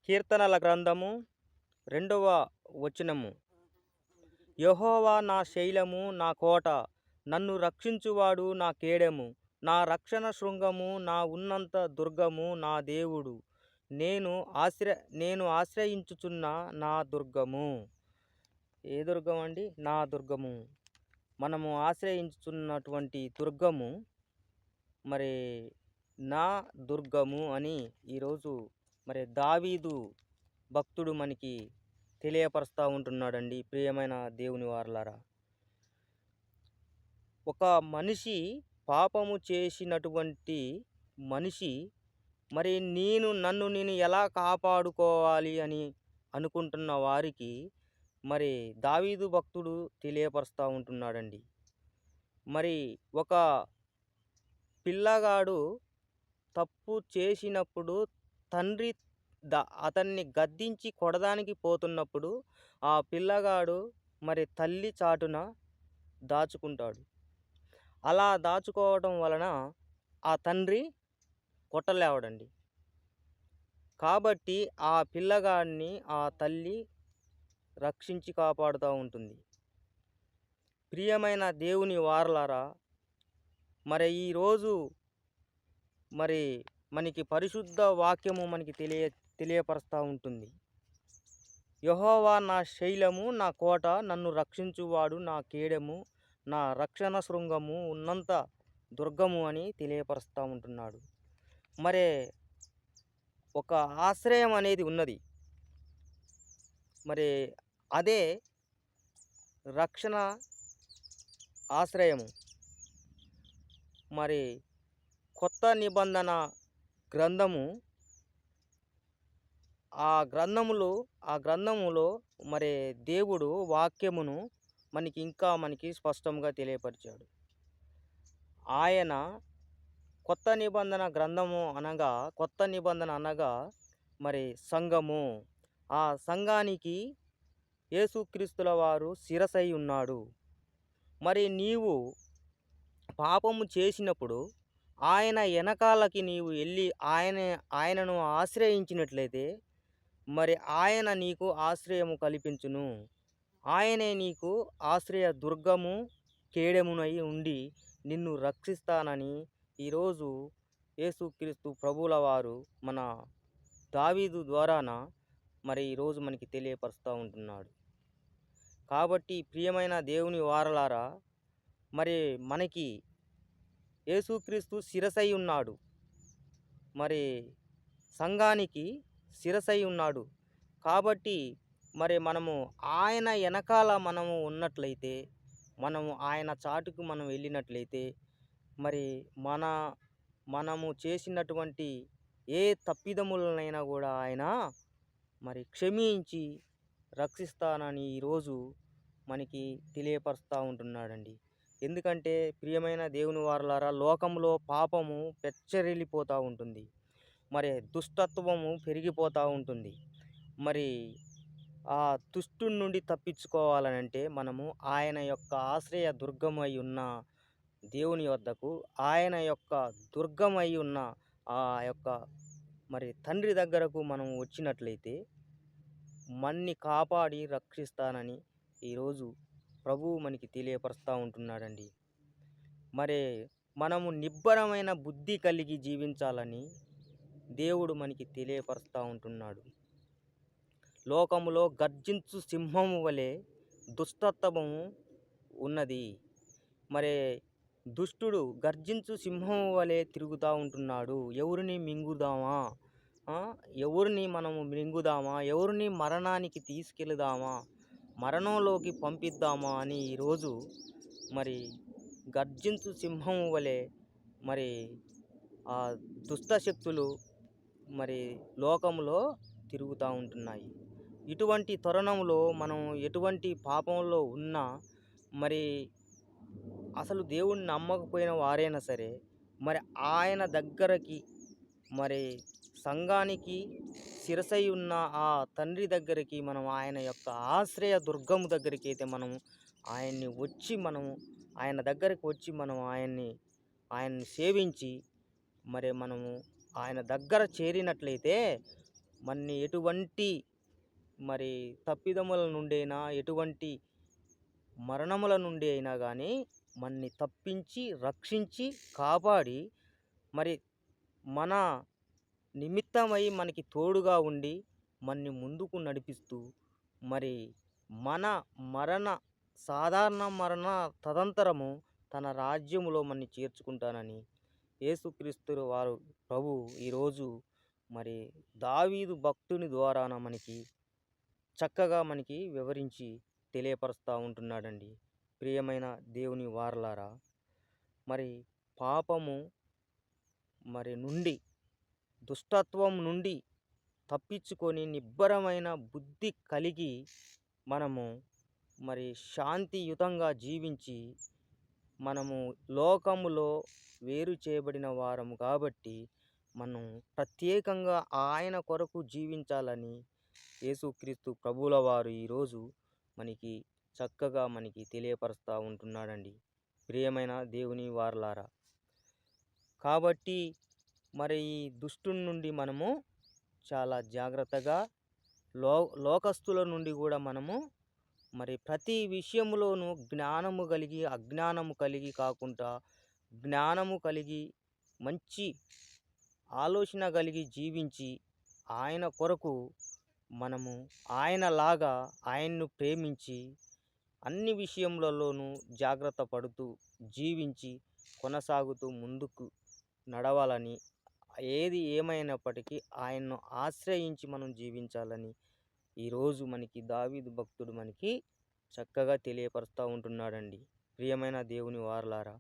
కీర్తనల గ్రంథము 2వ వచనము. యెహోవా నా శైలము, నా కోట, నన్ను రక్షించువాడు నా కేడెము, నా రక్షణ శృంగము, నా ఉన్నత దుర్గము, నా దేవుడు, నేను ఆశ్రయించుచున్న నా దుర్గము. ఏ దుర్గం అండి? నా దుర్గము. మనము ఆశ్రయించుచున్నటువంటి దుర్గము మరి నా దుర్గము అని ఈరోజు మరి దావీదు భక్తుడు మనకి తెలియపరుస్తూ ఉంటున్నాడండి. ప్రియమైన దేవుని వారలారా, ఒక మనిషి పాపము చేసినటువంటి మనిషి మరి నన్ను నేను ఎలా కాపాడుకోవాలి అని అనుకుంటున్న వారికి మరి దావీదు భక్తుడు తెలియపరుస్తూ ఉంటున్నాడండి. మరి ఒక పిల్లగాడు తప్పు చేసినప్పుడు తండ్రి అతన్ని గద్దించి కొడడానికి పోతున్నప్పుడు ఆ పిల్లగాడు మరి తల్లి చాటున దాచుకుంటాడు. అలా దాచుకోవటం వలన ఆ తండ్రి కొట్టలేవడండి. కాబట్టి ఆ పిల్లగాడిని ఆ తల్లి రక్షించి కాపాడుతూ ఉంటుంది. ప్రియమైన దేవుని వారలారా, మరి ఈరోజు మరి మనకి పరిశుద్ధ వాక్యము మనకి తెలియపరుస్తూ ఉంటుంది. యెహోవా నా శైలము, నా కోట, నన్ను రక్షించువాడు నా కేడెము, నా రక్షణ శృంగము, ఉన్నంత దుర్గము అని తెలియపరుస్తూ ఉంటున్నాడు. మరి ఒక ఆశ్రయం అనేది ఉన్నది. మరి అదే రక్షణ ఆశ్రయము. మరి కొత్త నిబంధన గ్రంథము, ఆ గ్రంథములో మరి దేవుడు వాక్యమును మనకి స్పష్టంగా తెలియపరిచాడు. ఆయన కొత్త నిబంధన అనగా మరి సంఘము. ఆ సంఘానికి యేసుక్రీస్తుల వారు శిరసై ఉన్నాడు. మరి నీవు పాపము చేసినప్పుడు ఆయన వెనకాలకి నీవు వెళ్ళి ఆయనను ఆశ్రయించినట్లయితే మరి ఆయన నీకు ఆశ్రయము కల్పించును. ఆయనే నీకు ఆశ్రయ దుర్గము, కేడెమునై ఉండి నిన్ను రక్షిస్తానని ఈరోజు యేసుక్రీస్తు ప్రభువుల వారు మన దావీదు ద్వారాన మరి ఈరోజు మనకి తెలియపరుస్తూ ఉంటున్నాడు. కాబట్టి ప్రియమైన దేవుని వారలారా, మరి మనకి యేసుక్రీస్తు శిరసై ఉన్నాడు. మరి సంఘానికి శిరసై ఉన్నాడు. కాబట్టి మరి మనము ఆయన వెనకాల మనము ఉన్నట్లయితే, మనము ఆయన చాటుకు మనం వెళ్ళినట్లయితే మరి మనము చేసినటువంటి ఏ తప్పిదములనైనా కూడా ఆయన మరి క్షమించి రక్షిస్తానని ఈరోజు మనకి తెలియపరుస్తూ ఉంటున్నాడండి. ఎందుకంటే ప్రియమైన దేవుని వారలారా, లోకంలో పాపము పెచ్చరిల్లిపోతూ ఉంటుంది. మరి దుష్టత్వము పెరిగిపోతూ ఉంటుంది. మరి ఆ దుష్టుని నుండి తప్పించుకోవాలనంటే మనము ఆయన యొక్క ఆశ్రయ దుర్గమై ఉన్న దేవుని వద్దకు, ఆయన యొక్క దుర్గమై ఉన్న ఆ యొక్క మరి తండ్రి దగ్గరకు మనం వచ్చినట్లయితే మన్ని కాపాడి రక్షిస్తానని ఈరోజు ప్రభువు మనకి తెలియపరుస్తూ ఉంటున్నాడండి. మరి మనము నిబ్బరమైన బుద్ధి కలిగి జీవించాలని దేవుడు మనకి తెలియపరుస్తూ ఉంటున్నాడు. లోకములో గర్జించు సింహము వలె దుష్టత్వము ఉన్నది. మరి దుష్టుడు గర్జించు సింహము వలె తిరుగుతూ ఉంటున్నాడు. ఎవరిని మింగుదామా, ఎవరిని మనము మింగుదామా, ఎవరిని మరణానికి తీసుకెళదామా, మరణంలోకి పంపిద్దామా అని ఈరోజు మరి గర్జించు సింహము వలె మరి ఆ దుష్ట శక్తులు మరి లోకంలో తిరుగుతూ ఉంటున్నాయి. ఇటువంటి తరుణంలో మనం ఎటువంటి పాపంలో ఉన్నా మరి అసలు దేవుణ్ణి నమ్మకపోయిన వారైనా సరే మరి ఆయన దగ్గరకి, మరి సంఘానికి శిరసై ఉన్న ఆ తండ్రి దగ్గరికి, మనం ఆయన యొక్క ఆశ్రయ దుర్గము దగ్గరికి అయితే మనము ఆయన దగ్గరికి వచ్చి మనం ఆయన్ని సేవించి మరి మనము ఆయన దగ్గర చేరినట్లయితే మన్ని ఎటువంటి మరి తప్పిదముల నుండైనా, ఎటువంటి మరణముల నుండి అయినా కానీ మన్ని తప్పించి, రక్షించి, కాపాడి మరి మన నిమిత్తమై మనకి తోడుగా ఉండి మన్ని ముందుకు నడిపిస్తూ మరి మన మరణ సాధారణ మరణ తదంతరము తన రాజ్యములో మన్ని చేర్చుకుంటానని యేసుక్రీస్తు వారు ప్రభు ఈరోజు మరి దావీదు భక్తుని ద్వారాన మనకి చక్కగా మనకి వివరించి తెలియపరుస్తూ ఉంటున్నాడండి. ప్రియమైన దేవుని వారలారా, మరి పాపము మరి నుండి, దుష్టత్వం నుండి తప్పించుకొని నిబ్బరమైన బుద్ధి కలిగి మనము మరి శాంతియుతంగా జీవించి మనము లోకములో వేరు చేయబడిన వారము కాబట్టి మనం ప్రత్యేకంగా ఆయన కొరకు జీవించాలని యేసుక్రీస్తు ప్రభువుల వారు ఈరోజు మనకి చక్కగా మనకి తెలియపరుస్తూ ఉంటున్నాడండి. ప్రియమైన దేవుని వారలారా, కాబట్టి మరి ఈ దుష్టుని నుండి మనము చాలా జాగ్రత్తగా లోకస్తుల నుండి కూడా మనము మరి ప్రతి విషయంలోనూ జ్ఞానము కలిగి అజ్ఞానము కలిగి కాకుండా జ్ఞానము కలిగి మంచి ఆలోచన కలిగి జీవించి ఆయన కొరకు మనము ఆయనలాగా ఆయన్ను ప్రేమించి అన్ని విషయములలోనూ జాగ్రత్త పడుతూ జీవించి కొనసాగుతూ ముందుకు నడవాలని, ఏది ఏమైనప్పటికీ ఆయన్ను ఆశ్రయించి మనం జీవించాలని ఈరోజు మనకి దావీదు భక్తుడు మనకి చక్కగా తెలియపరుస్తూ ఉంటున్నాడండి. ప్రియమైన దేవుని వారలారా,